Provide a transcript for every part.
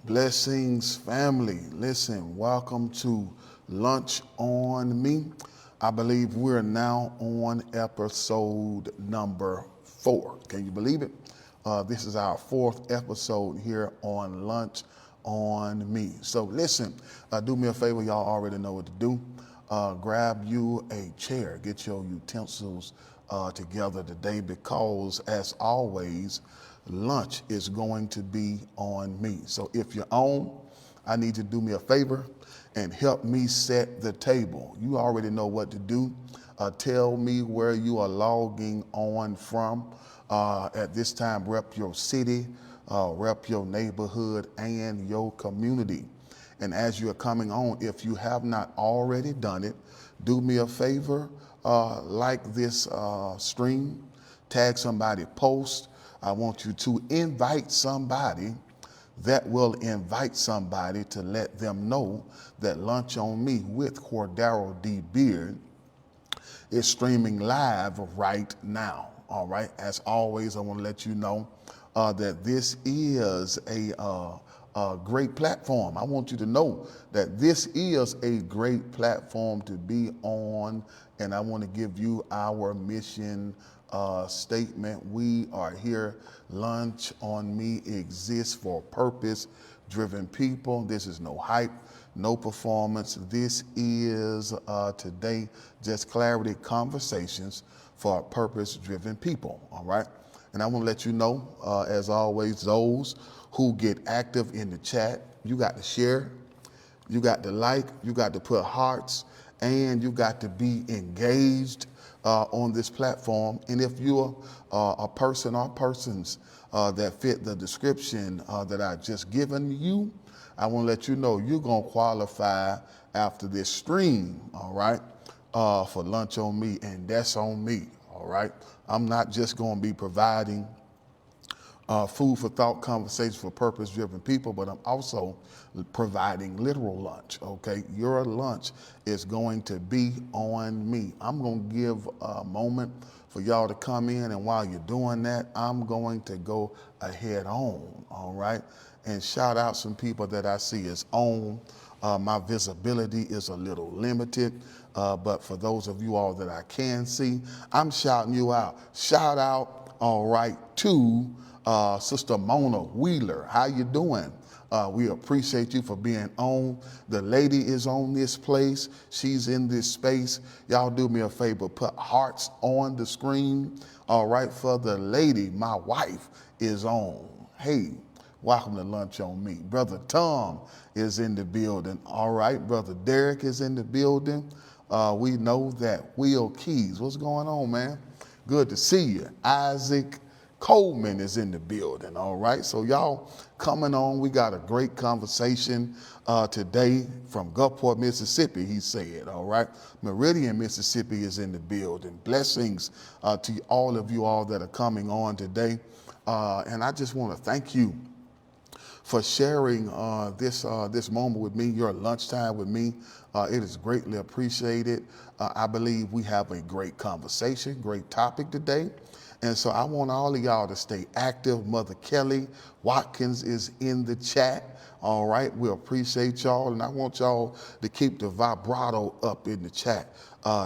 Blessings, family. Listen, welcome to Lunch on Me. I believe we're now on episode number 4. Can you believe it? This is our 4th episode here on Lunch on Me. So listen, do me a favor. Y'all already know what to do. Grab you a chair. Get your utensils together today because, as always, lunch is going to be on me. So if you're on, I need you to do me a favor and help me set the table. You already know what to do. Tell me where you are logging on from. At this time, rep your city, rep your neighborhood, and your community. And as you are coming on, if you have not already done it, do me a favor, like this stream, tag somebody, post. I want you to invite somebody that will invite somebody to let them know that Lunch on Me with Cordaro D. Beard is streaming live right now. All right. As always, I want to let you know that this is a great platform. I want you to know that this is a great platform to be on, and I want to give you our mission statement. We are here. Lunch on Me exists for purpose-driven people. This is no hype, no performance. This is today just clarity conversations for purpose-driven people. All right. And I want to let you know, as always, those who get active in the chat, you got to share, you got to like, you got to put hearts, and you got to be engaged on this platform. And if you're a person or persons that fit the description that I just given you, I want to let you know you're going to qualify after this stream, all right, for Lunch on Me, and that's on me, all right? I'm not just going to be providing food for thought, conversation for purpose-driven people, but I'm also providing literal lunch, okay? Your lunch is going to be on me. I'm going to give a moment for y'all to come in, and while you're doing that, I'm going to go ahead on, all right? And shout out some people that I see is on. My visibility is a little limited, but for those of you all that I can see, I'm shouting you out. Shout out, all right, to Sister Mona Wheeler. How you doing? We appreciate you for being on. The lady is on this place. She's in this space. Y'all do me a favor, put hearts on the screen. All right, for the lady, my wife is on. Hey, welcome to Lunch on Me. Brother Tom is in the building. All right, Brother Derek is in the building. We know that Will Keys, what's going on, man? Good to see you. Isaac Coleman is in the building, all right? So y'all coming on, we got a great conversation today from Gulfport, Mississippi, he said, all right? Meridian, Mississippi is in the building. Blessings to all of you all that are coming on today. And I just want to thank you for sharing this moment with me, your lunchtime with me. It is greatly appreciated. I believe we have a great conversation, great topic today. And so I want all of y'all to stay active. Mother Kelly Watkins is in the chat. All right, we appreciate y'all. And I want y'all to keep the vibrato up in the chat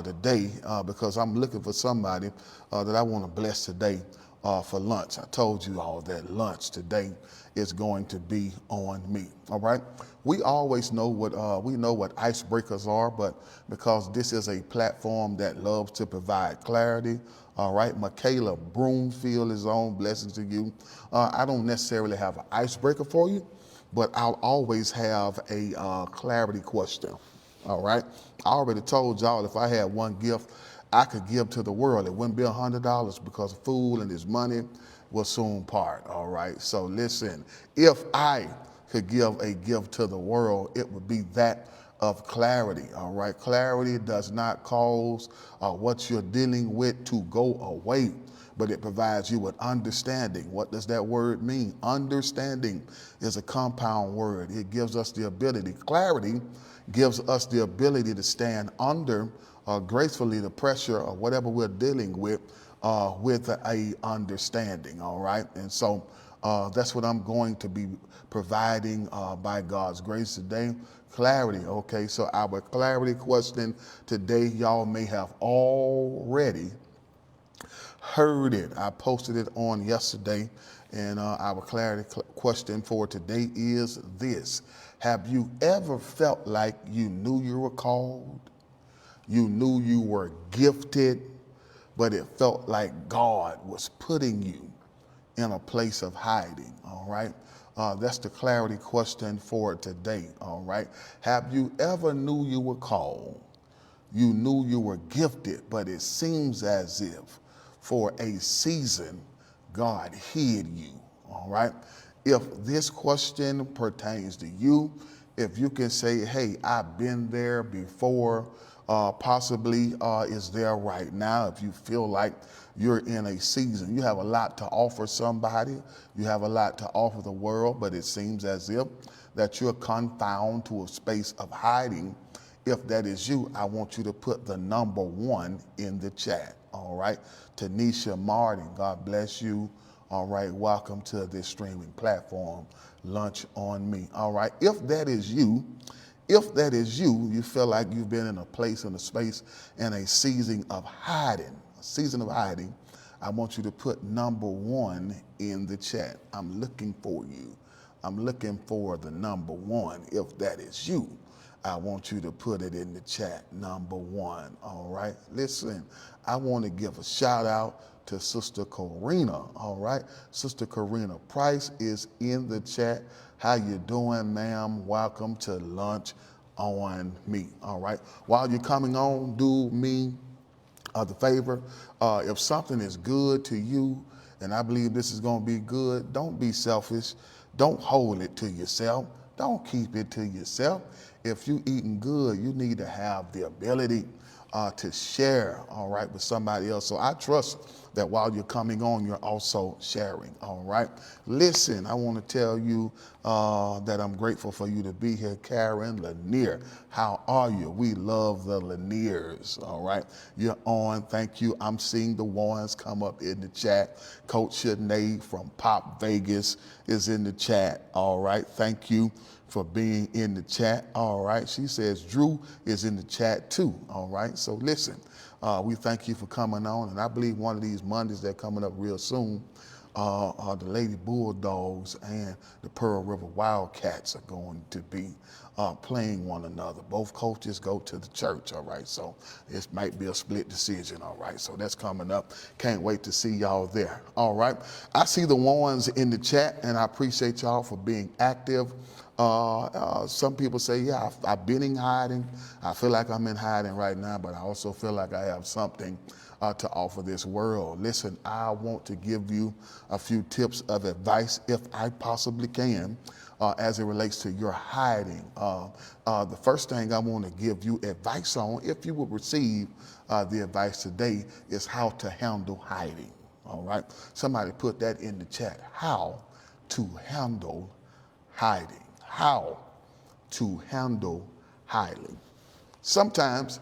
today because I'm looking for somebody that I want to bless today for lunch. I told you all that lunch today is going to be on me. All right. We always know what icebreakers are, but because this is a platform that loves to provide clarity. All right. Michaela Broomfield is on. Blessings to you. I don't necessarily have an icebreaker for you, but I'll always have a clarity question. All right. I already told y'all if I had one gift I could give to the world, it wouldn't be $100 because food and his money will soon part. All right. So listen, if I could give a gift to the world, it would be that of clarity. All right. Clarity does not cause what you're dealing with to go away, but it provides you with understanding. What does that word mean? Understanding is a compound word. It gives us the ability. Clarity gives us the ability to stand under gracefully the pressure of whatever we're dealing with a understanding. All right. And so That's what I'm going to be providing by God's grace today. Clarity. Okay, so our clarity question today, y'all may have already heard it. I posted it on yesterday, and our clarity question for today is this. Have you ever felt like you knew you were called? You knew you were gifted, but it felt like God was putting you in a place of hiding, all right? That's the clarity question for today, all right? Have you ever knew you were called? You knew you were gifted, but it seems as if for a season, God hid you, all right? If this question pertains to you, if you can say, hey, I've been there before, possibly is there right now. If you feel like you're in a season, you have a lot to offer somebody, you have a lot to offer the world, but it seems as if that you're confined to a space of hiding. If that is you, I want you to put the number 1 in the chat, all right? Tanisha Martin, God bless you. All right, welcome to this streaming platform, Lunch on Me. All right, if that is you, you feel like you've been in a place, in a space, in a season of hiding, I want you to put number 1 in the chat. I'm looking for you. I'm looking for the number 1. If that is you, I want you to put it in the chat, number 1, all right? Listen, I want to give a shout out to Sister Karina, all right? Sister Karina Price is in the chat. How you doing, ma'am? Welcome to Lunch on Me, all right? While you're coming on, do me the favor. If something is good to you, and I believe this is going to be good, don't be selfish. Don't hold it to yourself. Don't keep it to yourself. If you eating good, you need to have the ability to share, all right, with somebody else. So I trust that while you're coming on, you're also sharing, all right? Listen, I want to tell you that I'm grateful for you to be here. Karen Lanier, how are you? We love the Laniers, all right? You're on, thank you. I'm seeing the ones come up in the chat. Coach Sinead from Pop Vegas is in the chat, all right? Thank you for being in the chat, all right? She says Drew is in the chat too, all right? So listen, we thank you for coming on, and I believe one of these Mondays that are coming up real soon, the Lady Bulldogs and the Pearl River Wildcats are going to be playing one another. Both coaches go to the church, all right? So it might be a split decision, all right? So that's coming up. Can't wait to see y'all there, all right? I see the ones in the chat, and I appreciate y'all for being active. Some people say, yeah, I've been in hiding. I feel like I'm in hiding right now, but I also feel like I have something to offer this world. Listen, I want to give you a few tips of advice, if I possibly can, as it relates to your hiding. The first thing I want to give you advice on, if you will receive the advice today, is how to handle hiding. All right? Somebody put that in the chat. How to handle hiding. How to handle hiding. Sometimes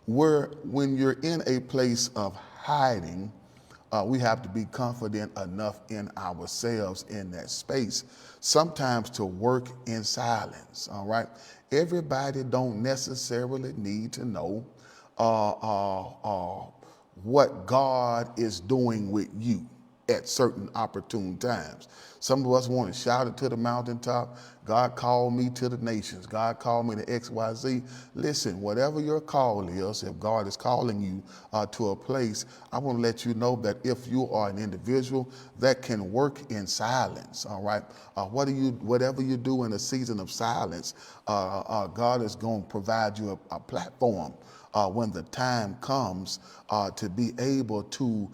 when you're in a place of hiding, we have to be confident enough in ourselves in that space, sometimes to work in silence, all right? Everybody don't necessarily need to know what God is doing with you at certain opportune times. Some of us want to shout it to the mountaintop. God called me to the nations. God called me to XYZ. Listen, whatever your call is, if God is calling you to a place, I want to let you know that if you are an individual that can work in silence, all right, whatever you do in a season of silence, God is going to provide you a platform when the time comes to be able to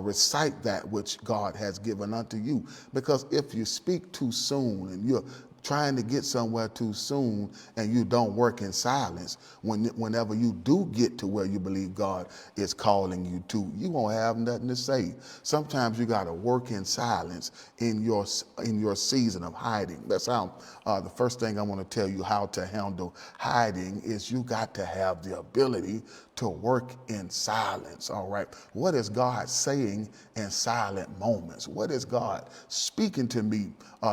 recite that which God has given unto you. Because if you speak too soon and you're trying to get somewhere too soon and you don't work in silence, whenever you do get to where you believe God is calling you to, you won't have nothing to say. Sometimes you got to work in silence in your season of hiding. That's how the first thing I want to tell you how to handle hiding is you got to have the ability to work in silence, all right? What is God saying in silent moments? What is God speaking to me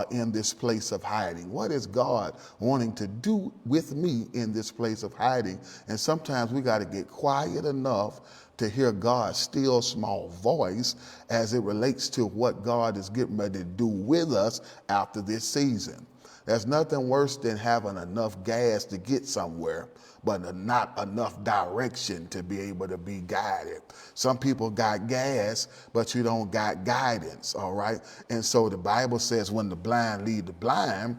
in this place of hiding? What is God wanting to do with me in this place of hiding? And sometimes we got to get quiet enough to hear God's still small voice as it relates to what God is getting ready to do with us after this season. There's nothing worse than having enough gas to get somewhere, but not enough direction to be able to be guided. Some people got gas, but you don't got guidance, all right? And so the Bible says when the blind lead the blind,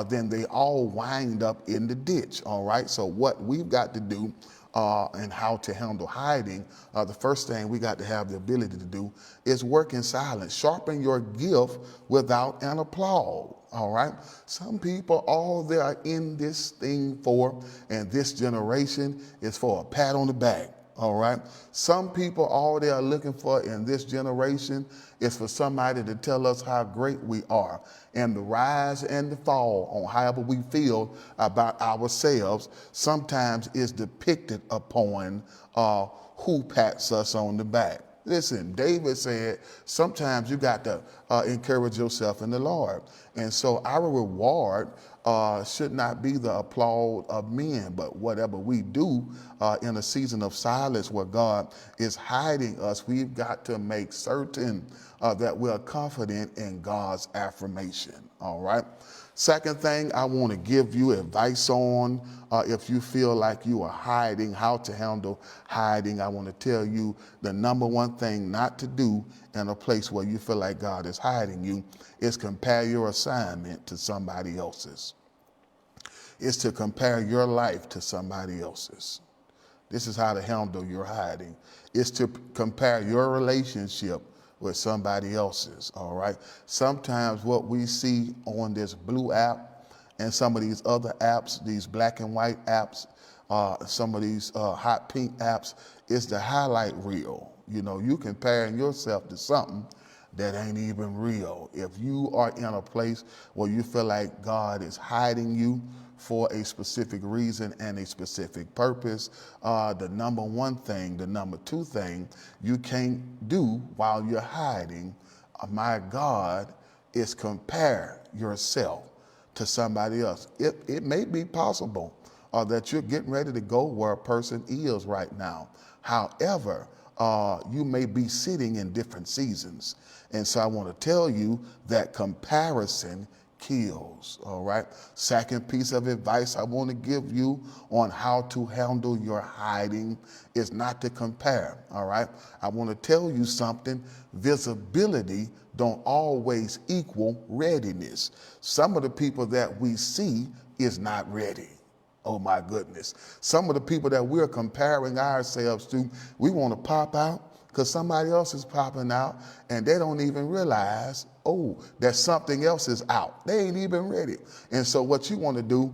then they all wind up in the ditch, all right? So what we've got to do and how to handle hiding, the first thing we got to have the ability to do is work in silence. Sharpen your gift without an applaud. All right. Some people, all they are in this thing for, and this generation is for a pat on the back. All right. Some people, all they are looking for in this generation is for somebody to tell us how great we are. And the rise and the fall on however we feel about ourselves sometimes is depicted upon who pats us on the back. Listen, David said, sometimes you got to encourage yourself in the Lord. And so our reward should not be the applause of men, but whatever we do in a season of silence where God is hiding us, we've got to make certain that we're confident in God's affirmation. All right. Second thing I want to give you advice on, if you feel like you are hiding, how to handle hiding. I want to tell you the number one thing not to do in a place where you feel like God is hiding you is compare your assignment to somebody else's. It's to compare your life to somebody else's. This is how to handle your hiding. It's to compare your relationship with somebody else's, all right? Sometimes what we see on this blue app and some of these other apps, these black and white apps, some of these hot pink apps, is the highlight reel. You know, you comparing yourself to something that ain't even real. If you are in a place where you feel like God is hiding you for a specific reason and a specific purpose, the number one thing, the number two thing you can't do while you're hiding, my God, is compare yourself to somebody else. It may be possible that you're getting ready to go where a person is right now. However, you may be sitting in different seasons. And so I want to tell you that comparison kills, all right? Second piece of advice I want to give you on how to handle your hiding is not to compare, all right? I want to tell you something. Visibility don't always equal readiness. Some of the people that we see is not ready. Oh my goodness. Some of the people that we're comparing ourselves to, we want to pop out because somebody else is popping out and they don't even realize, that something else is out. They ain't even ready. And so what you want to do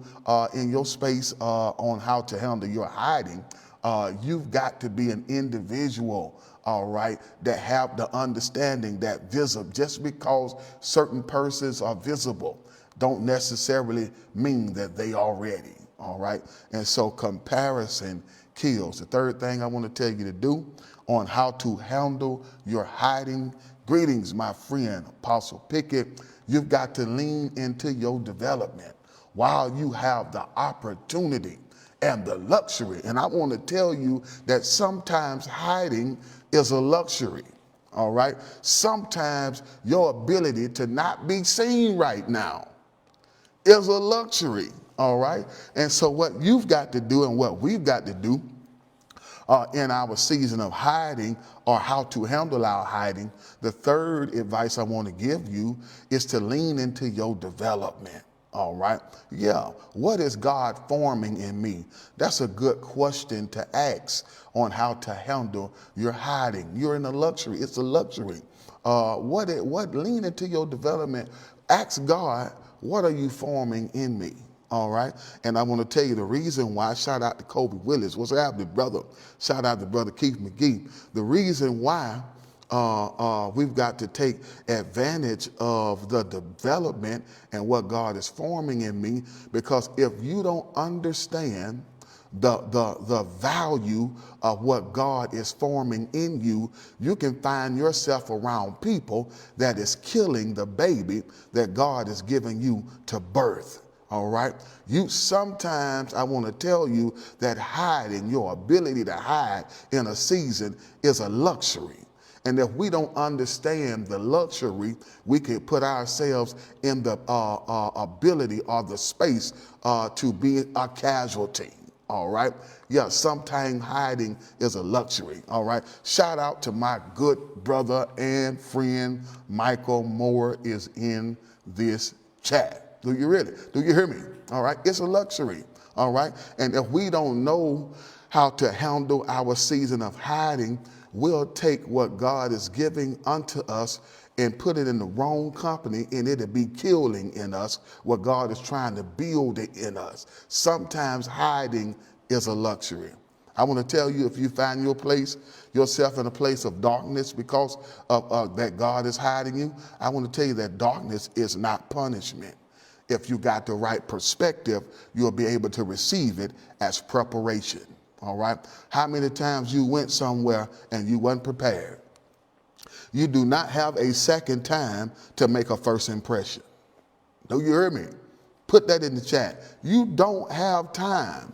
in your space on how to handle your hiding, you've got to be an individual, all right, that have the understanding that just because certain persons are visible don't necessarily mean that they are ready. All right. And so comparison kills. The third thing I want to tell you to do on how to handle your hiding. Greetings, my friend, Apostle Pickett. You've got to lean into your development while you have the opportunity and the luxury. And I want to tell you that sometimes hiding is a luxury. All right. Sometimes your ability to not be seen right now is a luxury. All right. And so what you've got to do and what we've got to do in our season of hiding, or how to handle our hiding, the third advice I want to give you is to lean into your development. All right. Yeah. What is God forming in me? That's a good question to ask on how to handle your hiding. You're in a luxury. It's a luxury. Lean into your development. Ask God, what are you forming in me? All right. And I want to tell you the reason why. Shout out to Kobe Willis. What's happening, brother? Shout out to brother Keith McGee. The reason why we've got to take advantage of the development and what God is forming in me, because if you don't understand the value of what God is forming in you, you can find yourself around people that is killing the baby that God is giving you to birth. All right. You sometimes, I want to tell you that hiding, your ability to hide in a season is a luxury. And if we don't understand the luxury, we can put ourselves in the ability or the space to be a casualty. All right. Yeah, sometimes hiding is a luxury. All right. Shout out to my good brother and friend, Michael Moore is in this chat. Do you really? Do you hear me? All right. It's a luxury. All right. And if we don't know how to handle our season of hiding, we'll take what God is giving unto us and put it in the wrong company, and it'll be killing in us what God is trying to build in us. Sometimes hiding is a luxury. I want to tell you, if you find yourself in a place of darkness because of that God is hiding you, I want to tell you that darkness is not punishment. If you got the right perspective, you'll be able to receive it as preparation. All right. How many times you went somewhere and you weren't prepared? You do not have a second time to make a first impression. Do you hear me? Put that in the chat. You don't have time.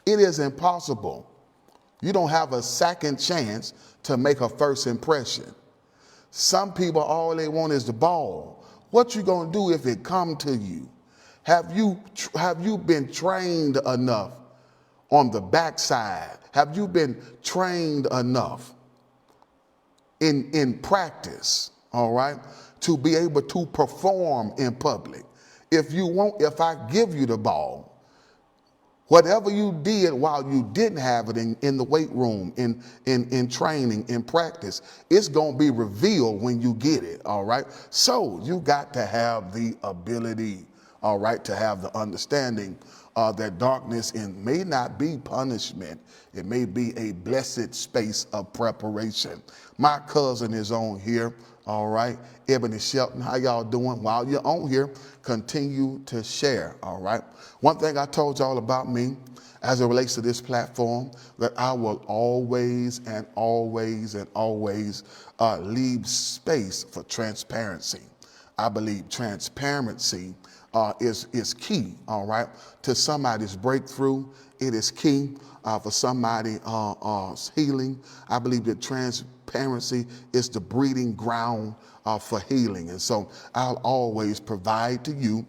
It is impossible. You don't have a second chance to make a first impression. Some people, all they want is the ball. What you gonna do if it come to you? Have you been trained enough on the backside? Have you been trained enough in practice, all right, to be able to perform in public? If I give you the ball, whatever you did while you didn't have it in the weight room, in training, in practice, it's going to be revealed when you get it, all right? So you got to have the ability, all right, to have the understanding that darkness may not be punishment. It may be a blessed space of preparation. My cousin is on here. All right. Ebony Shelton, how y'all doing? While you're on here, continue to share. All right. One thing I told y'all about me as it relates to this platform, that I will always and always and always leave space for transparency. I believe transparency is key, all right, to somebody's breakthrough. It is key for somebody's healing. I believe that transparency is the breeding ground for healing. And so I'll always provide to you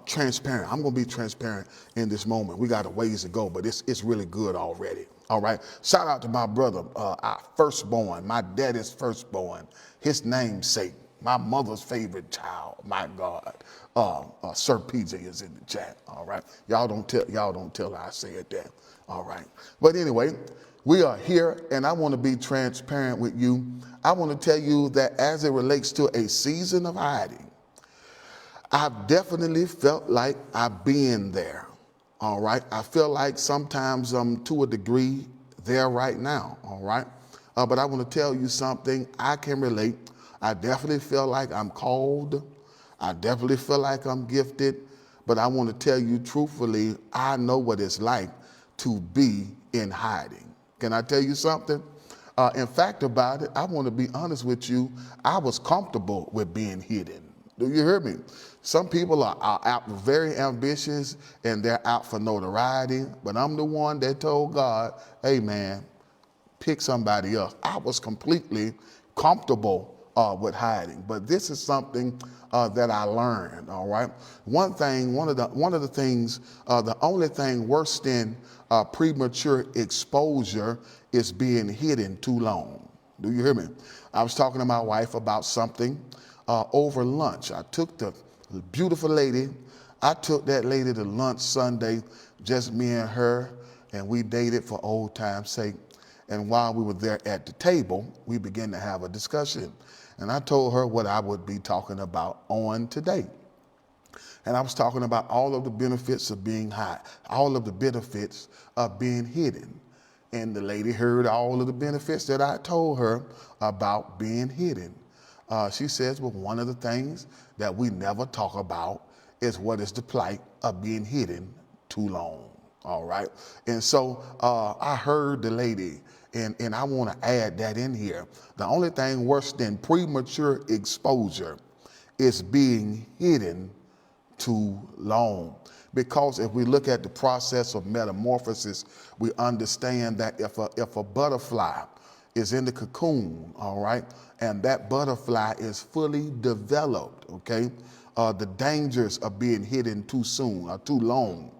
transparent. I'm going to be transparent in this moment. We got a ways to go, but it's really good already. All right. Shout out to my brother, our firstborn, my daddy's firstborn, his namesake, my mother's favorite child. My God, Sir PJ is in the chat. All right. Y'all don't tell I said that. All right. But anyway, we are here, and I want to be transparent with you. I want to tell you that as it relates to a season of hiding, I've definitely felt like I've been there. All right. I feel like sometimes I'm to a degree there right now. All right. But I want to tell you something. I can relate. I definitely feel like I'm called. I definitely feel like I'm gifted. But I want to tell you truthfully, I know what it's like to be in hiding. Can I tell you something? In fact about it, I want to be honest with you. I was comfortable with being hidden. Do you hear me? Some people are out very ambitious and they're out for notoriety, but I'm the one that told God, hey man, pick somebody else. I was completely comfortable with hiding, but this is something that I learned. All right. One of the things, the only thing worse than premature exposure is being hidden too long. Do you hear me? I was talking to my wife about something over lunch. I took the beautiful lady. I took that lady to lunch Sunday, just me and her, and we dated for old time's sake. And while we were there at the table, we began to have a discussion. And I told her what I would be talking about on today. And I was talking about all of the benefits of being high, all of the benefits of being hidden. And the lady heard all of the benefits that I told her about being hidden. She says, well, one of the things that we never talk about is what is the plight of being hidden too long. All right. And so I heard the lady, and I want to add that in here. The only thing worse than premature exposure is being hidden too long. Because if we look at the process of metamorphosis, we understand that if a butterfly is in the cocoon, all right, and that butterfly is fully developed, okay, the dangers of being hidden too soon or too long.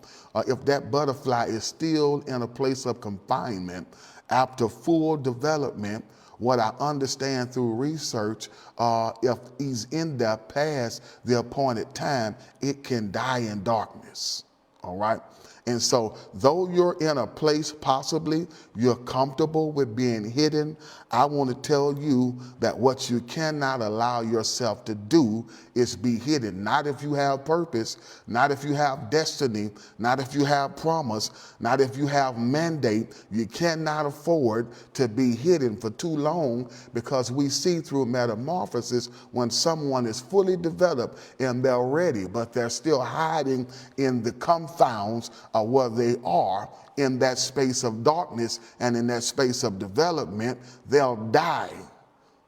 If that butterfly is still in a place of confinement after full development, what I understand through research, if he's in there past the appointed time, it can die in darkness. All right. And so, though you're in a place possibly you're comfortable with being hidden, I want to tell you that what you cannot allow yourself to do is be hidden. Not if you have purpose, not if you have destiny, not if you have promise, not if you have mandate. You cannot afford to be hidden for too long, because we see through metamorphosis when someone is fully developed and they're ready, but they're still hiding in the confounds of where they are in that space of darkness and in that space of development, they'll die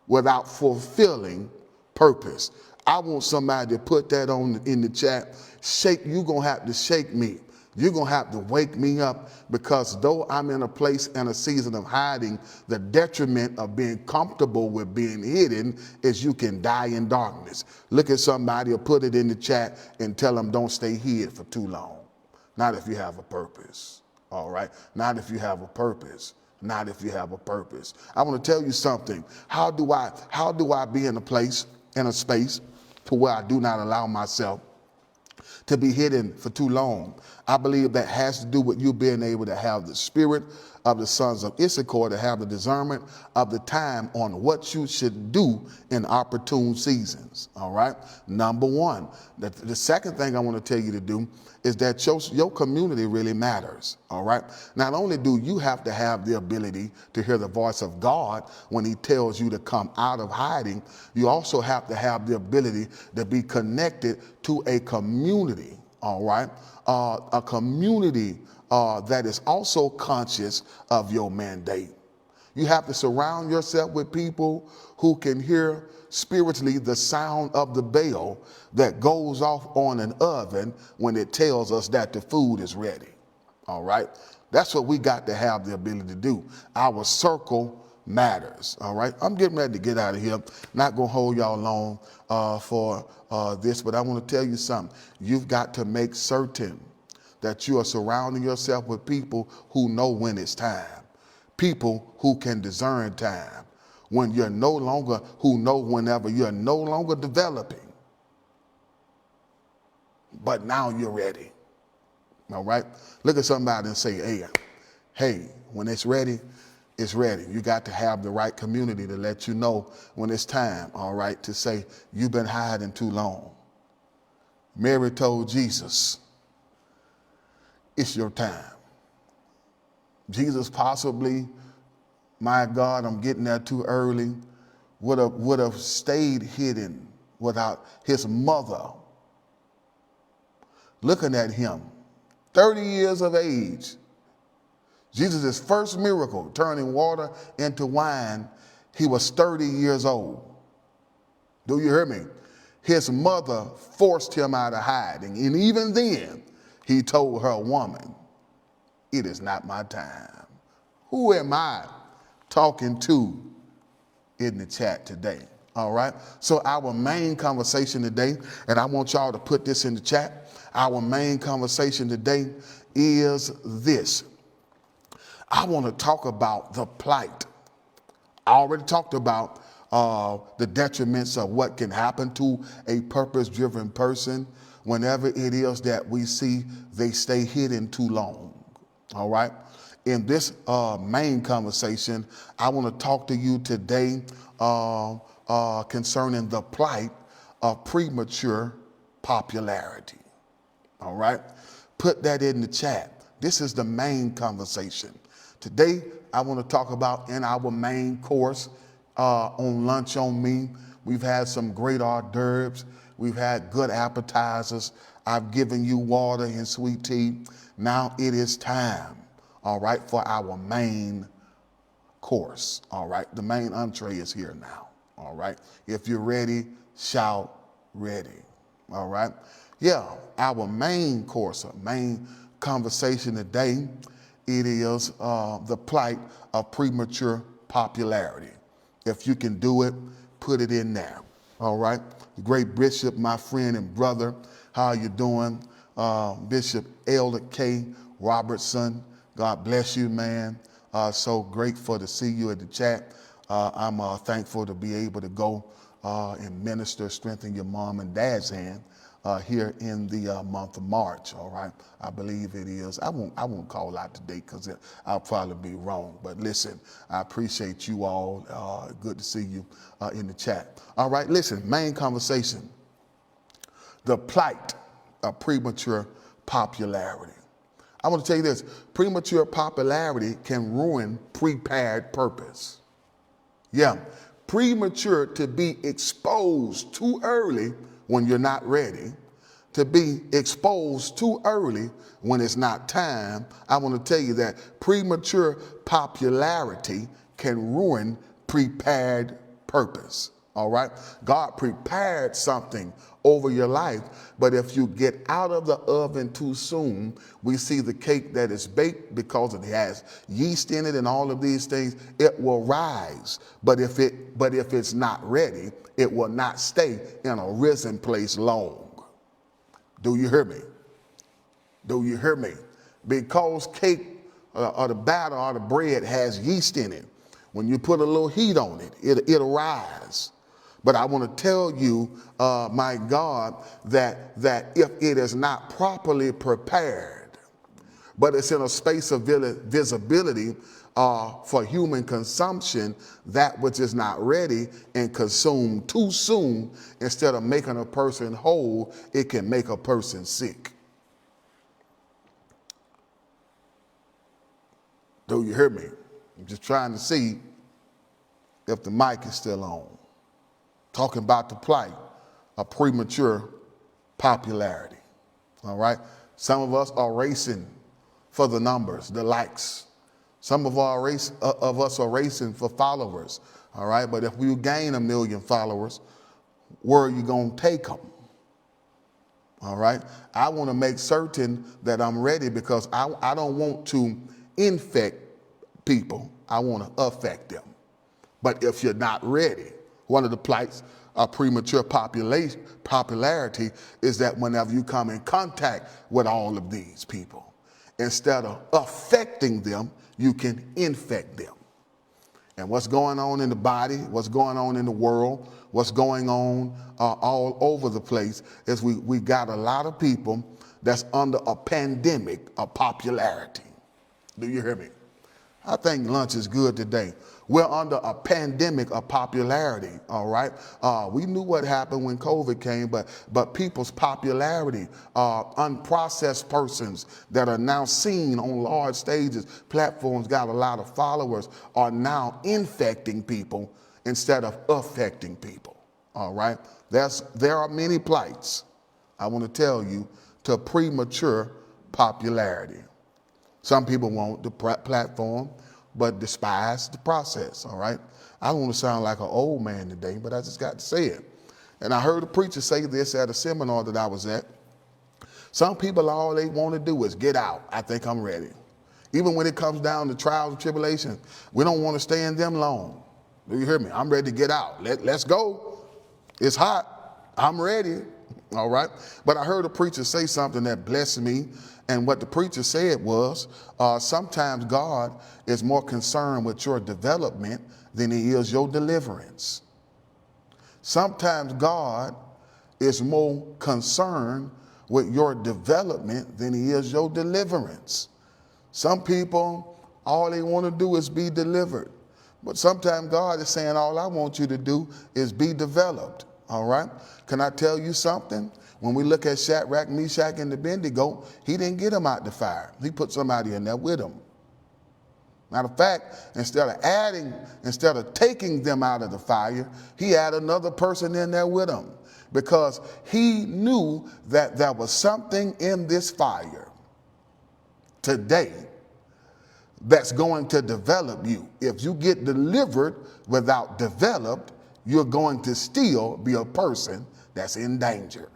without fulfilling purpose. I want somebody to put that on in the chat. You're going to have to shake me. You're going to have to wake me up, because though I'm in a place and a season of hiding, the detriment of being comfortable with being hidden is you can die in darkness. Look at somebody or put it in the chat and tell them don't stay hid for too long. Not if you have a purpose. All right. Not if you have a purpose. Not if you have a purpose. I want to tell you something. How do I be in a place, in a space to where I do not allow myself to be hidden for too long? I believe that has to do with you being able to have the spirit of the sons of Issachar, to have the discernment of the time on what you should do in opportune seasons. All right. Number one. The second thing I want to tell you to do is that your community really matters. All right. Not only do you have to have the ability to hear the voice of God when he tells you to come out of hiding, you also have to have the ability to be connected to a community. All right. A community that is also conscious of your mandate. You have to surround yourself with people who can hear spiritually the sound of the bell that goes off on an oven when it tells us that the food is ready. All right. That's what we got to have the ability to do. Our circle matters. All right. I'm getting ready to get out of here. Not going to hold y'all long for this, but I want to tell you something. You've got to make certain that you are surrounding yourself with people who know when it's time. People who can discern time. When you're no longer, who know whenever you're no longer developing, but now you're ready. All right. Look at somebody and say, hey, when it's ready, it's ready. You got to have the right community to let you know when it's time. All right. To say you've been hiding too long. Mary told Jesus, it's your time. Jesus possibly, my God, I'm getting there too early, would have stayed hidden without his mother looking at him. 30 years of age. Jesus' first miracle, turning water into wine, he was 30 years old. Do you hear me? His mother forced him out of hiding. And even then, he told her, woman, it is not my time. Who am I talking to in the chat today? All right. So our main conversation today, and I want y'all to put this in the chat. Our main conversation today is this. I want to talk about the plight. I already talked about the detriments of what can happen to a purpose-driven person whenever it is that we see they stay hidden too long. All right. In this main conversation, I want to talk to you today concerning the plight of premature popularity. All right. Put that in the chat. This is the main conversation. Today, I want to talk about in our main course on Lunch on Me. We've had some great hors d'oeuvres. We've had good appetizers. I've given you water and sweet tea. Now it is time, all right, for our main course, all right? The main entree is here now, all right? If you're ready, shout ready, all right? Yeah, our main course, our main conversation today, it is the plight of premature popularity. If you can do it, put it in there, all right? The great Bishop, my friend and brother, how you doing? Bishop Elder K. Robertson, God bless you, man. So grateful to see you at the chat. I'm thankful to be able to go and minister, strengthen your mom and dad's hand here in the month of March. All right, I believe it is. I won't call out the date because I'll probably be wrong. But listen, I appreciate you all. Good to see you in the chat. All right, listen. Main conversation: the plight of premature popularity. I want to tell you this: premature popularity can ruin prepared purpose. Yeah, premature to be exposed too early when you're not ready, to be exposed too early when it's not time. I want to tell you that premature popularity can ruin prepared purpose. All right? God prepared something over your life, but if you get out of the oven too soon, we see the cake that is baked because it has yeast in it and all of these things, it will rise. But if it's not ready, it will not stay in a risen place long. Do you hear me? Do you hear me? Because cake or the batter or the bread has yeast in it, when you put a little heat on it, it'll rise. But I want to tell you, my God, that if it is not properly prepared, but it's in a space of visibility for human consumption, that which is not ready and consumed too soon, instead of making a person whole, it can make a person sick. Do you hear me? I'm just trying to see if the mic is still on. Talking about the plight of premature popularity. All right? Some of us are racing for the numbers, the likes. Some of us are racing for followers. All right? But if we gain 1 million followers, where are you going to take them? All right? I want to make certain that I'm ready, because I don't want to infect people. I want to affect them. But if you're not ready, one of the plights of premature popularity is that whenever you come in contact with all of these people, instead of affecting them, you can infect them. And what's going on in the body, what's going on in the world, what's going on all over the place is we got a lot of people that's under a pandemic of popularity. Do you hear me? I think lunch is good today. We're under a pandemic of popularity, all right? We knew what happened when COVID came, but people's popularity, unprocessed persons that are now seen on large stages, platforms, got a lot of followers, are now infecting people instead of affecting people, all right? There are many plights, I want to tell you, to premature popularity. Some people want the platform, but despise the process, all right? I don't want to sound like an old man today, but I just got to say it. And I heard a preacher say this at a seminar that I was at. Some people, all they want to do is get out. I think I'm ready. Even when it comes down to trials and tribulations, we don't want to stay in them long. Do you hear me? I'm ready to get out. Let's go. It's hot. I'm ready. All right. But I heard a preacher say something that blessed me. And what the preacher said was, sometimes God is more concerned with your development than he is your deliverance. Sometimes God is more concerned with your development than he is your deliverance. Some people, all they want to do is be delivered. But sometimes God is saying, all I want you to do is be developed. All right? Can I tell you something? When we look at Shadrach, Meshach, and Abednego, he didn't get them out the fire. He put somebody in there with him. Matter of fact, instead of taking them out of the fire, he had another person in there with him, because he knew that there was something in this fire today that's going to develop you. If you get delivered without developed, you're going to still be a person that's in danger.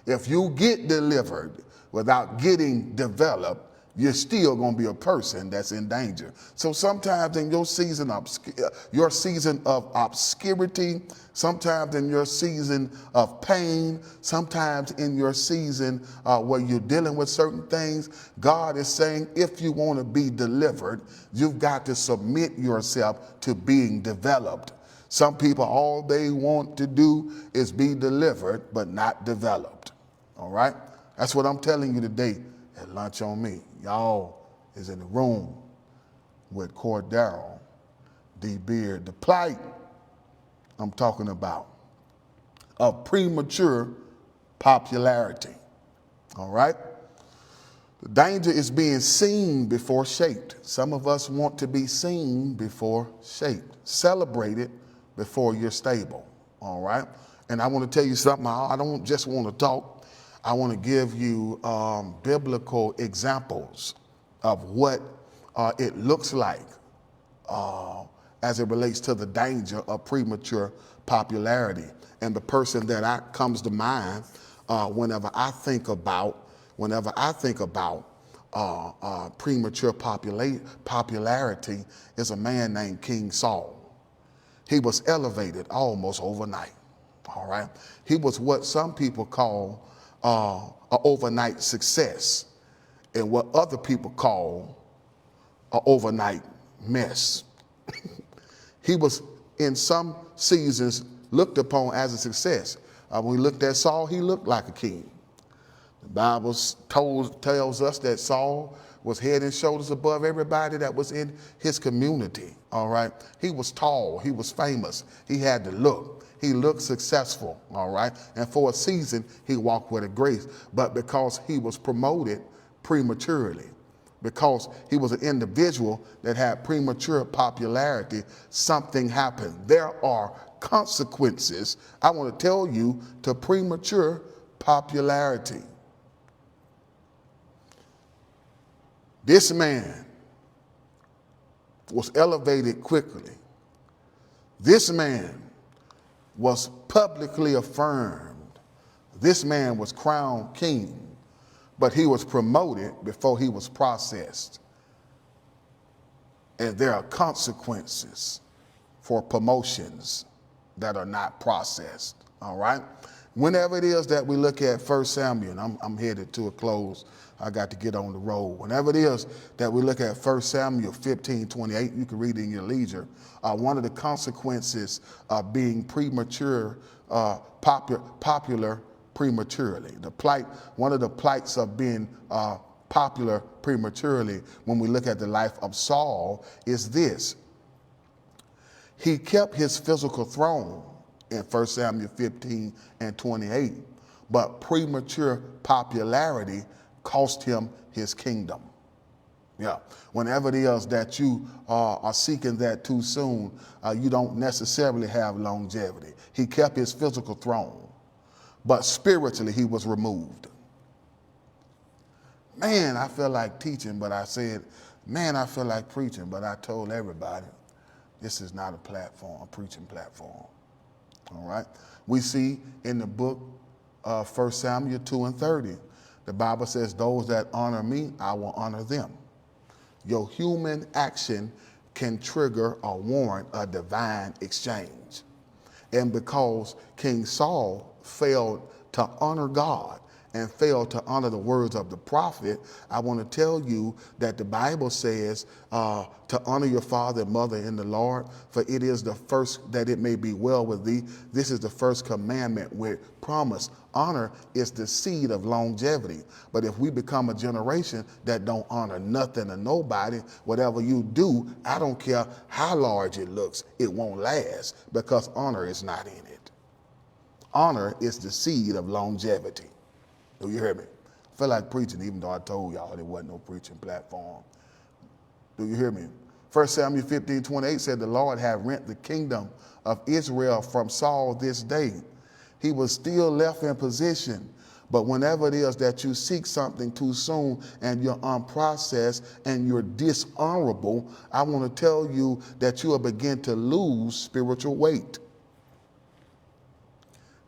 If you get delivered without getting developed, you're still going to be a person that's in danger. So sometimes in your season of obscurity, sometimes in your season of pain, sometimes in your season where you're dealing with certain things, God is saying, if you want to be delivered, you've got to submit yourself to being developed. Some people, all they want to do is be delivered, but not developed. All right? That's what I'm telling you today at Lunch on Me. Y'all is in the room with Cordero, D. Beard. The plight I'm talking about of premature popularity. All right? The danger is being seen before shaped. Some of us want to be seen before shaped. Celebrated before you're stable. All right? And I want to tell you something. I don't just want to talk. I want to give you biblical examples of what it looks like as it relates to the danger of premature popularity. And the person that comes to mind whenever I think about premature popularity is a man named King Saul. He was elevated almost overnight. All right, he was what some people call an overnight success, and what other people call an overnight mess. He was in some seasons looked upon as a success. When we looked at Saul, he looked like a king. The Bible tells us that Saul was head and shoulders above everybody that was in his community. All right, he was tall, he was famous, he had the look. He looked successful, all right? And for a season, he walked with a grace. But because he was promoted prematurely, because he was an individual that had premature popularity, something happened. There are consequences, I want to tell you, to premature popularity. This man was elevated quickly. This man was publicly affirmed. This man was crowned king, but he was promoted before he was processed. And there are consequences for promotions that are not processed, all right? Whenever it is that we look at 1 Samuel, and I'm headed to a close, I got to get on the road. Whenever it is that we look at 1 Samuel 15:28, you can read it in your leisure. One of the consequences of being popular prematurely. One of the plights of being popular prematurely when we look at the life of Saul is this. He kept his physical throne in 1 Samuel 15:28, but premature popularity cost him his kingdom. Yeah, whenever it is that you are seeking that too soon, you don't necessarily have longevity. He kept his physical throne, but spiritually he was removed. Man, I feel like teaching, but I said, man, I feel like preaching, but I told everybody, this is not a preaching platform. All right? We see in the book of 1 Samuel 2:30, the Bible says, those that honor me, I will honor them. Your human action can trigger or warrant a divine exchange. And because King Saul failed to honor God and failed to honor the words of the prophet, I want to tell you that the Bible says to honor your father and mother in the Lord, for it is the first that it may be well with thee. This is the first commandment with promise. Honor is the seed of longevity. But if we become a generation that don't honor nothing or nobody, whatever you do, I don't care how large it looks, it won't last because honor is not in it. Honor is the seed of longevity. Do you hear me? I feel like preaching even though I told y'all there wasn't no preaching platform. Do you hear me? 1 Samuel 15:28 said, the Lord had rent the kingdom of Israel from Saul this day. He was still left in position. But whenever it is that you seek something too soon and you're unprocessed and you're dishonorable, I want to tell you that you will begin to lose spiritual weight.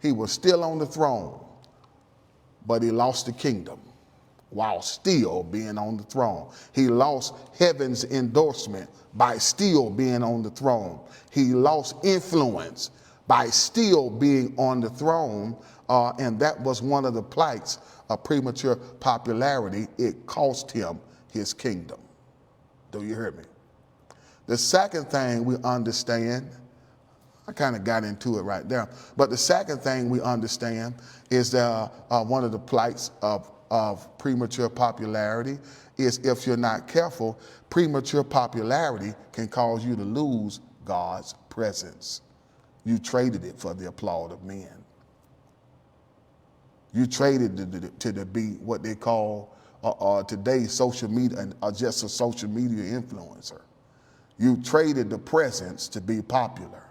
He was still on the throne, but he lost the kingdom while still being on the throne. He lost heaven's endorsement by still being on the throne. He lost influence by still being on the throne. And that was one of the plights of premature popularity. It cost him his kingdom. Do you hear me? The second thing we understand, I kind of got into it right there, but the second thing we understand is that one of the plights of premature popularity is, if you're not careful, premature popularity can cause you to lose God's presence. You traded it for the applause of men. You traded it to be what they call today social media, or just a social media influencer. You traded the presence to be popular.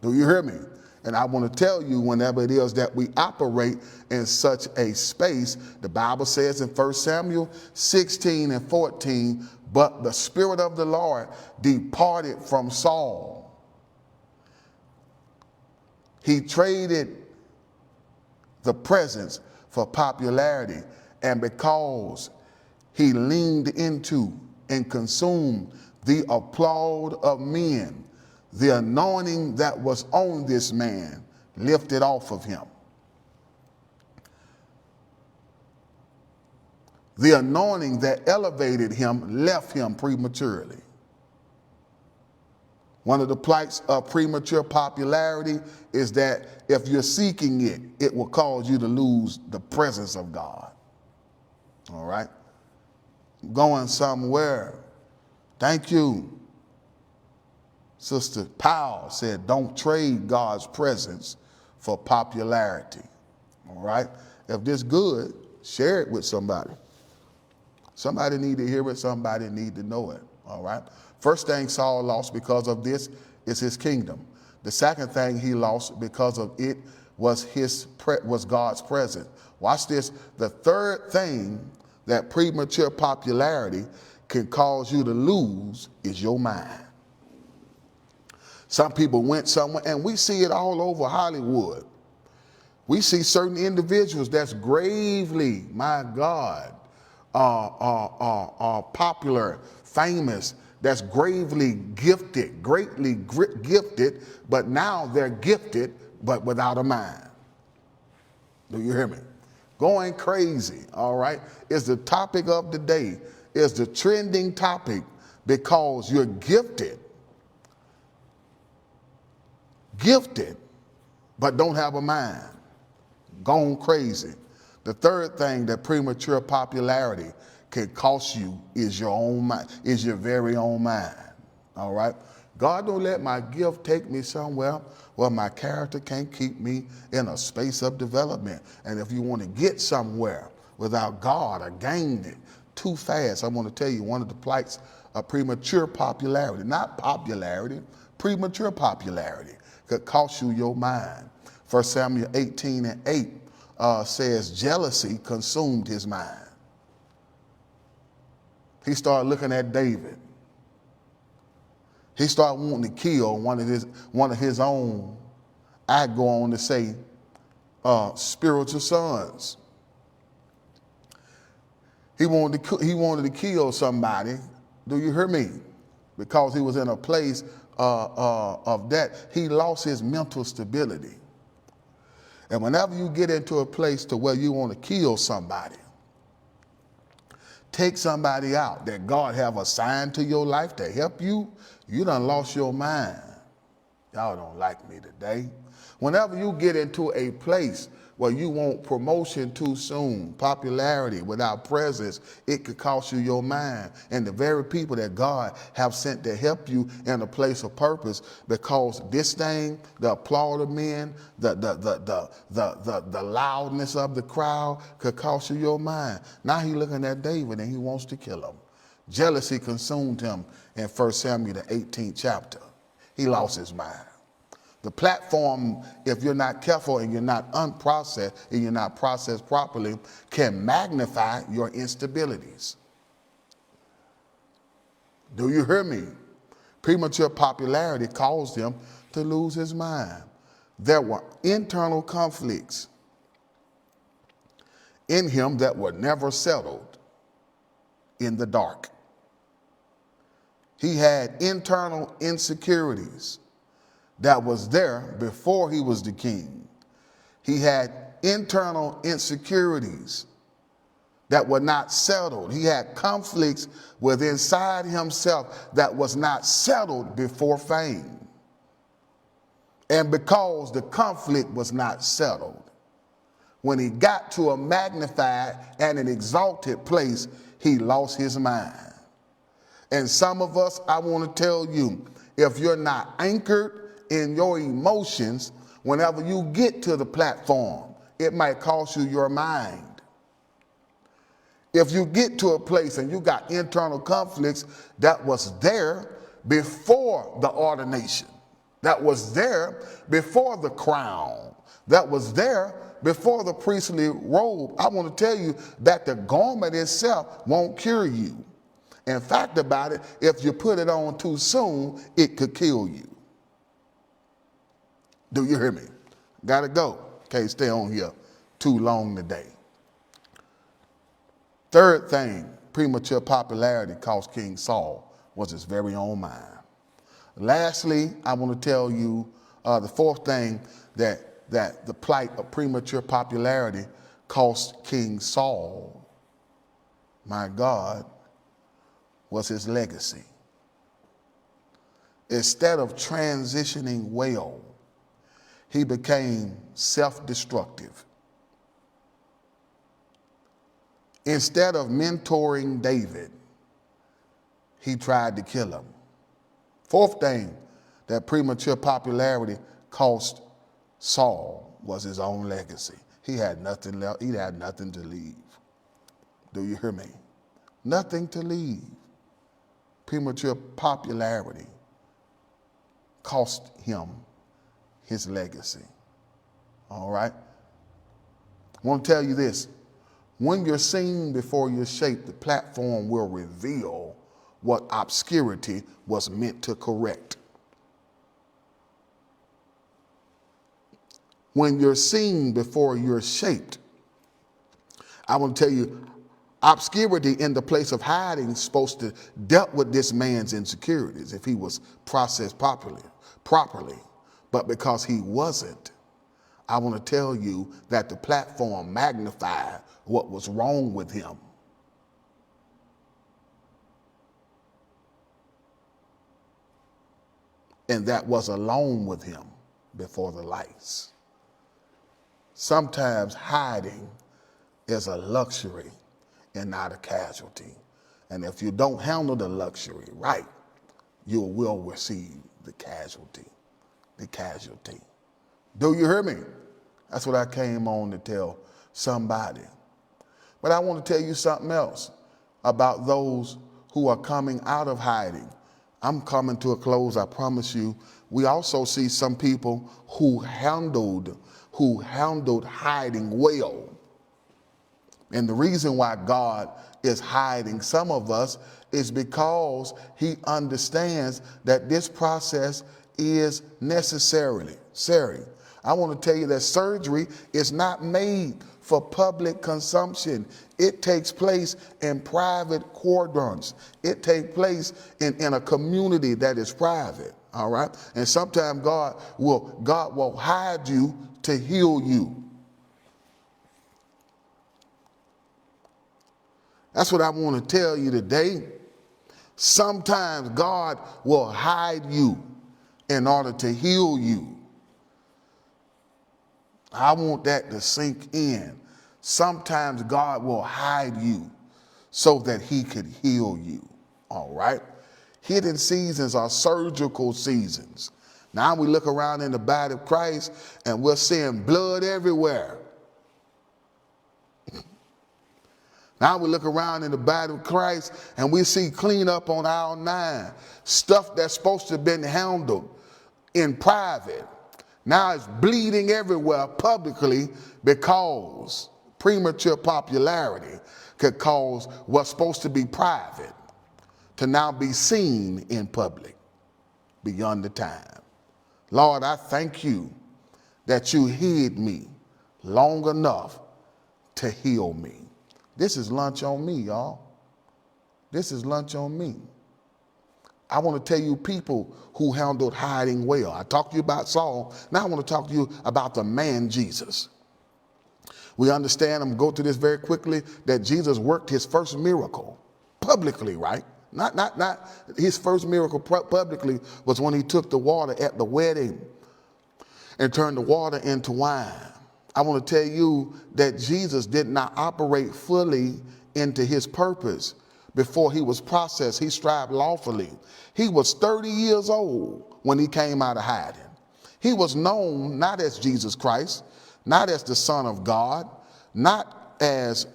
Do you hear me? And I want to tell you, whenever it is that we operate in such a space, the Bible says in 1 Samuel 16:14, but the Spirit of the Lord departed from Saul. He traded the presence for popularity, and because he leaned into and consumed the applause of men, the anointing that was on this man lifted off of him. The anointing that elevated him left him prematurely. One of the plights of premature popularity is that if you're seeking it, it will cause you to lose the presence of God. All right? Going somewhere. Thank you. Sister Powell said, don't trade God's presence for popularity. All right? If this good, share it with somebody. Somebody need to hear it. Somebody need to know it. All right? First thing Saul lost because of this is his kingdom. The second thing he lost because of it was God's presence. Watch this. The third thing that premature popularity can cause you to lose is your mind. Some people went somewhere, and we see it all over Hollywood. We see certain individuals that's gravely, my God, popular, famous, that's gravely gifted, greatly gifted, but now they're gifted, but without a mind. Do you hear me? Going crazy, all right, is the topic of the day, is the trending topic, because you're gifted, but don't have a mind. Gone crazy. The third thing that premature popularity can cost you is your own mind, is your very own mind. All right? God don't let my gift take me somewhere where my character can't keep me in a space of development. And if you want to get somewhere without God or gain it too fast, I want to tell you one of the plights of premature popularity, not popularity, premature popularity could cost you your mind. 1 Samuel 18:8 says jealousy consumed his mind. He started looking at David. He started wanting to kill one of his own, I go on to say, spiritual sons. He wanted to kill somebody. Do you hear me? Because he was in a place of that. He lost his mental stability. And whenever you get into a place to where you want to kill somebody, take somebody out that God have assigned to your life to help you, you done lost your mind. Y'all don't like me today. Whenever you get into a place where you want promotion too soon, popularity without presence, it could cost you your mind. And the very people that God have sent to help you in a place of purpose, because this thing, the applause of men, the loudness of the crowd could cost you your mind. Now he looking at David and he wants to kill him. Jealousy consumed him in 1 Samuel, the 18th chapter. He lost his mind. The platform, if you're not careful and you're not unprocessed and you're not processed properly, can magnify your instabilities. Do you hear me? Premature popularity caused him to lose his mind. There were internal conflicts in him that were never settled in the dark. He had internal insecurities that was there before he was the king. He had internal insecurities that were not settled. He had conflicts within inside himself that was not settled before fame. And because the conflict was not settled, when he got to a magnified and an exalted place, he lost his mind. And some of us, I want to tell you, if you're not anchored in your emotions, whenever you get to the platform, it might cost you your mind. If you get to a place and you got internal conflicts that was there before the ordination, that was there before the crown, that was there before the priestly robe, I want to tell you that the garment itself won't cure you. In fact about it, if you put it on too soon, it could kill you. Do you hear me? Gotta go. Can't stay on here too long today. Third thing, premature popularity cost King Saul was his very own mind. Lastly, I want to tell you the fourth thing that the plight of premature popularity cost King Saul, my God, was his legacy. Instead of transitioning well, he became self-destructive. Instead of mentoring David, he tried to kill him. Fourth thing that premature popularity cost Saul was his own legacy. He had nothing left. He had nothing to leave. Do you hear me? Nothing to leave. Premature popularity cost him his legacy. All right? I want to tell you this. When you're seen before you're shaped, the platform will reveal what obscurity was meant to correct. When you're seen before you're shaped, I want to tell you, obscurity in the place of hiding is supposed to dealt with this man's insecurities if he was processed properly. But because he wasn't, I want to tell you that the platform magnified what was wrong with him. And that was alone with him before the lights. Sometimes hiding is a luxury and not a casualty. And if you don't handle the luxury right, you will receive the casualty. The casualty. Do you hear me? That's what I came on to tell somebody. But I want to tell you something else about those who are coming out of hiding. I'm coming to a close, I promise you. We also see some people who handled hiding well. And the reason why God is hiding some of us is because he understands that this process is necessary. I want to tell you that surgery is not made for public consumption. It takes place in private quadrants. It takes place in a community that is private. All right. And sometimes God will hide you to heal you. That's what I want to tell you today. Sometimes God will hide you in order to heal you. I want that to sink in. Sometimes God will hide you so that he could heal you. All right? Hidden seasons are surgical seasons. Now we look around in the body of Christ and we're seeing blood everywhere. Now we look around in the body of Christ and we see cleanup on aisle 9. Stuff that's supposed to have been handled in private. Now it's bleeding everywhere publicly because premature popularity could cause what's supposed to be private to now be seen in public beyond the time. Lord, I thank you that you hid me long enough to heal me. This is lunch on me, y'all. This is lunch on me. I want to tell you people who handled hiding well. I talked to you about Saul. Now I want to talk to you about the man Jesus. We understand, I'm going to go through this very quickly, that Jesus worked his first miracle publicly, right? Not his first miracle publicly was when he took the water at the wedding and turned the water into wine. I want to tell you that Jesus did not operate fully into his purpose before he was processed. He strived lawfully. He was 30 years old when he came out of hiding. He was known not as Jesus Christ, not as the Son of God, not as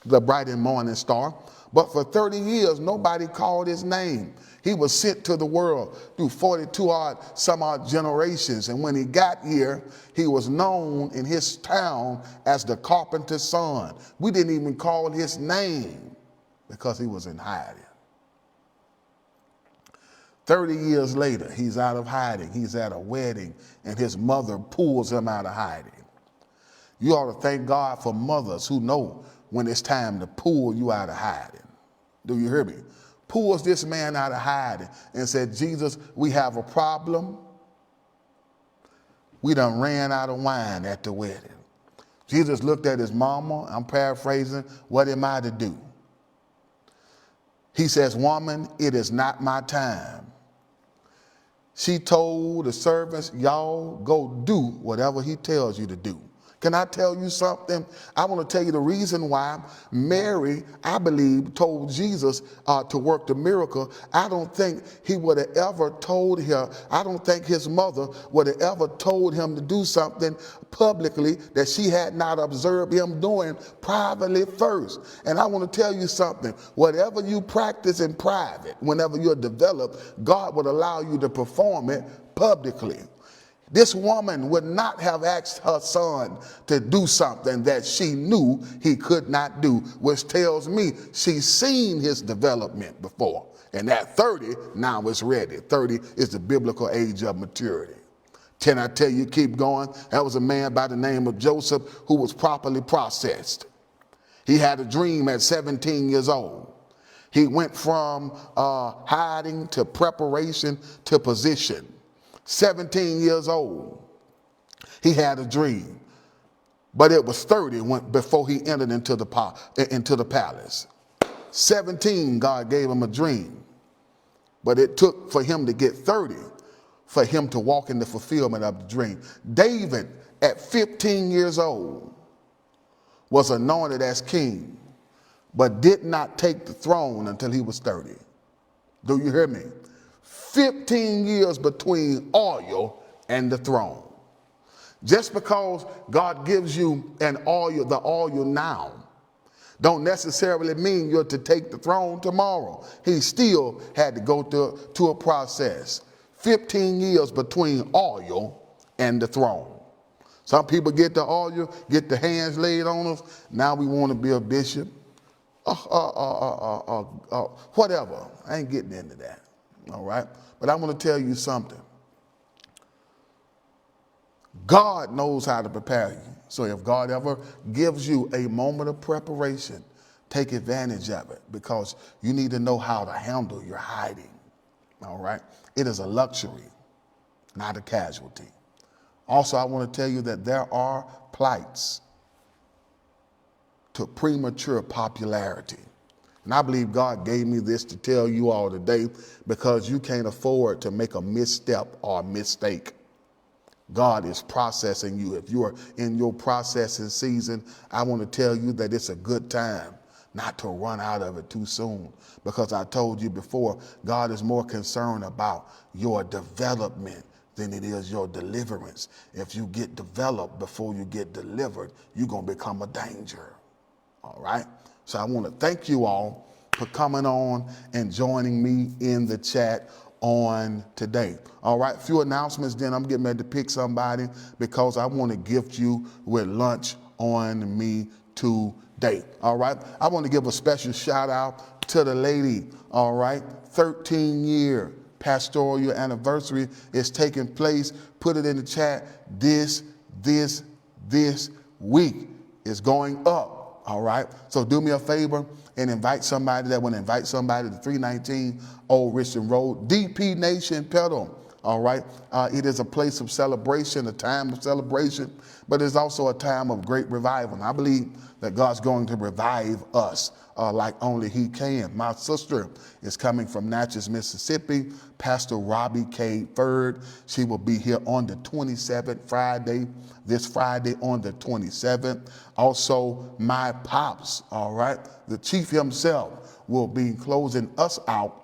the bright and morning star, but for 30 years, nobody called his name. He was sent to the world through 42 some odd generations. And when he got here, he was known in his town as the carpenter's son. We didn't even call his name because he was in hiding. 30 years later, he's out of hiding. He's at a wedding, and his mother pulls him out of hiding. You ought to thank God for mothers who know when it's time to pull you out of hiding. Do you hear me? Pulls this man out of hiding and said, Jesus, we have a problem. We done ran out of wine at the wedding. Jesus looked at his mama. I'm paraphrasing. What am I to do? He says, woman, it is not my time. She told the servants, y'all go do whatever he tells you to do. Can I tell you something? I want to tell you the reason why Mary, I believe, told Jesus to work the miracle. I don't think he would have ever told her. I don't think his mother would have ever told him to do something publicly that she had not observed him doing privately first. And I want to tell you something. Whatever you practice in private, whenever you're developed, God would allow you to perform it publicly. This woman would not have asked her son to do something that she knew he could not do, which tells me she's seen his development before. And at 30, now it's ready. 30 is the biblical age of maturity. Can I tell you, keep going? That was a man by the name of Joseph who was properly processed. He had a dream at 17 years old. He went from hiding to preparation to position. 17 years old, he had a dream, but it was 30 before he entered into the palace. 17, God gave him a dream, but it took for him to get 30 for him to walk in the fulfillment of the dream. David, at 15 years old, was anointed as king, but did not take the throne until he was 30. Do you hear me? 15 years between oil and the throne. Just because God gives you the oil now, don't necessarily mean you're to take the throne tomorrow. He still had to go to a process. 15 years between oil and the throne. Some people get the oil, get the hands laid on us. Now we want to be a bishop. Whatever. I ain't getting into that. All right? But I want to tell you something. God knows how to prepare you. So if God ever gives you a moment of preparation, take advantage of it, because you need to know how to handle your hiding. All right? It is a luxury, not a casualty. Also, I want to tell you that there are plights to premature popularity. And I believe God gave me this to tell you all today, because you can't afford to make a misstep or a mistake. God is processing you. If you are in your processing season, I want to tell you that it's a good time not to run out of it too soon. Because I told you before, God is more concerned about your development than it is your deliverance. If you get developed before you get delivered, you're going to become a danger. All right? So I want to thank you all for coming on and joining me in the chat on today. All right, few announcements, then I'm getting ready to pick somebody because I want to gift you with lunch on me today. All right, I want to give a special shout out to the lady. All right, 13-year pastoral anniversary is taking place. Put it in the chat. This week is going up. All right, so do me a favor and invite somebody that want to invite somebody to 319 Old Richmond Road, DP Nation Pedal. All right, it is a place of celebration, a time of celebration, but it's also a time of great revival. And I believe that God's going to revive us like only He can. My sister is coming from Natchez, Mississippi, Pastor Robbie K. Ferd. She will be here on the 27th, this Friday on the 27th. Also, my pops, all right, the chief himself will be closing us out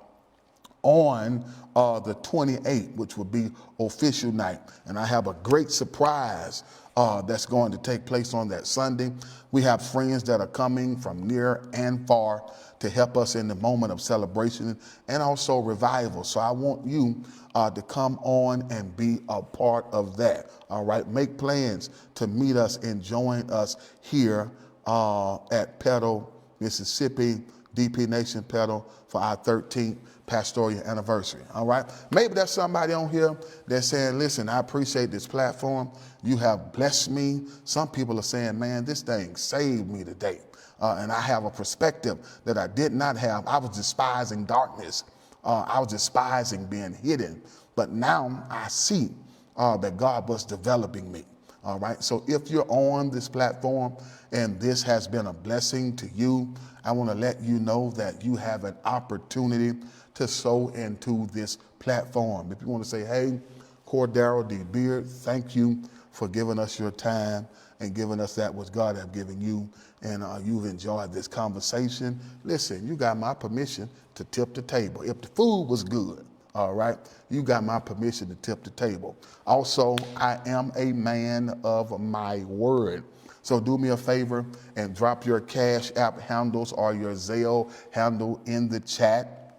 on the 28th, which will be official night. And I have a great surprise that's going to take place on that Sunday. We have friends that are coming from near and far to help us in the moment of celebration and also revival. So I want you to come on and be a part of that. All right, make plans to meet us and join us here at Pedal, Mississippi, DP Nation Pedal for our 13th pastoral anniversary. All right, maybe there's somebody on here that's saying, listen, I appreciate this platform. You have blessed me. Some people are saying, man, this thing saved me today. And I have a perspective that I did not have. I was despising darkness. I was despising being hidden. But now I see that God was developing me. All right, so if you're on this platform and this has been a blessing to you, I want to let you know that you have an opportunity to sow into this platform. If you want to say, hey, Cordero D. Beard, thank you for giving us your time and giving us that which God has given you, and you've enjoyed this conversation. Listen, you got my permission to tip the table. If the food was good, all right, you got my permission to tip the table. Also, I am a man of my word. So do me a favor and drop your Cash App handles or your Zelle handle in the chat.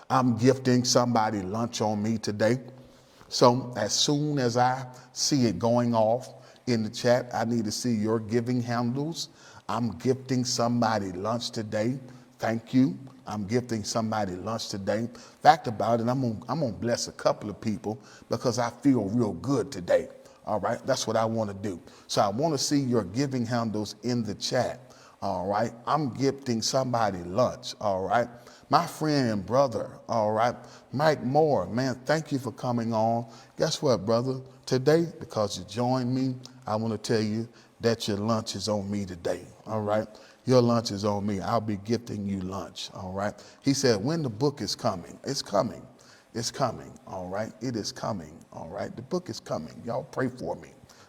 I'm gifting somebody lunch on me today. So as soon as I see it going off in the chat, I need to see your giving handles. I'm gifting somebody lunch today. Thank you. I'm gifting somebody lunch today. Fact about it, I'm gonna bless a couple of people because I feel real good today. All right, that's what I want to do. So I want to see your giving handles in the chat. All right, I'm gifting somebody lunch. All right, my friend and brother. All right, Mike Moore, man, thank you for coming on. Guess what, brother? Today, because you joined me, I want to tell you that your lunch is on me today. All right, your lunch is on me. I'll be gifting you lunch. All right. He said, when the book is coming, it's coming. It's coming, all right? It is coming, all right? The book is coming. Y'all pray for me.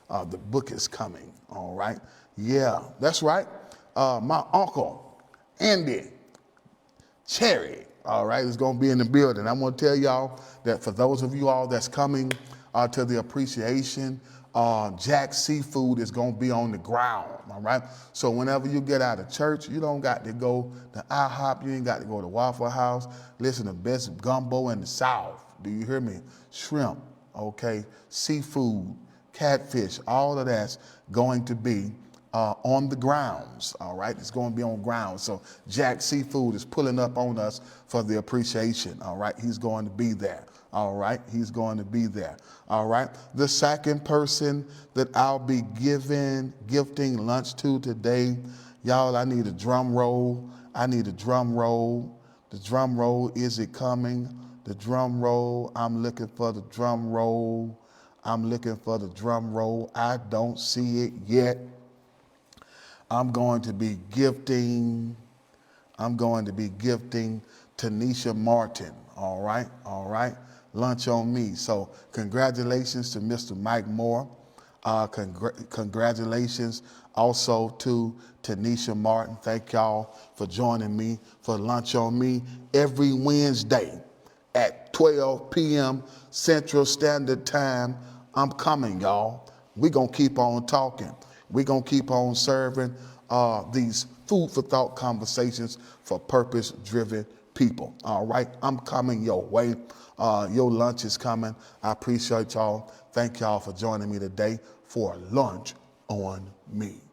The book is coming, all right? Yeah, that's right. My uncle, Andy Cherry, all right, is going to be in the building. I'm going to tell y'all that for those of you all that's coming to the appreciation, Jack's Seafood is going to be on the ground, all right? So whenever you get out of church, you don't got to go to IHOP. You ain't got to go to Waffle House. Listen, the best gumbo in the South. Do you hear me? Shrimp, okay? Seafood, catfish, all of that's going to be on the grounds, all right? It's going to be on ground. So Jack Seafood is pulling up on us for the appreciation, all right? He's going to be there, all right? He's going to be there, all right? The second person that I'll be gifting lunch to today, y'all, I need a drum roll. I need a drum roll. The drum roll, is it coming? The drum roll, I'm looking for the drum roll. I'm looking for the drum roll. I don't see it yet. I'm going to be gifting Tanisha Martin, all right, lunch on me. So congratulations to Mr. Mike Moore. Congratulations also to Tanisha Martin. Thank y'all for joining me for lunch on me every Wednesday at 12 p.m. Central Standard Time. I'm coming, y'all. We're going to keep on talking. We're going to keep on serving these food for thought conversations for purpose-driven people. All right, I'm coming your way. Your lunch is coming. I appreciate y'all. Thank y'all for joining me today for Lunch on Me.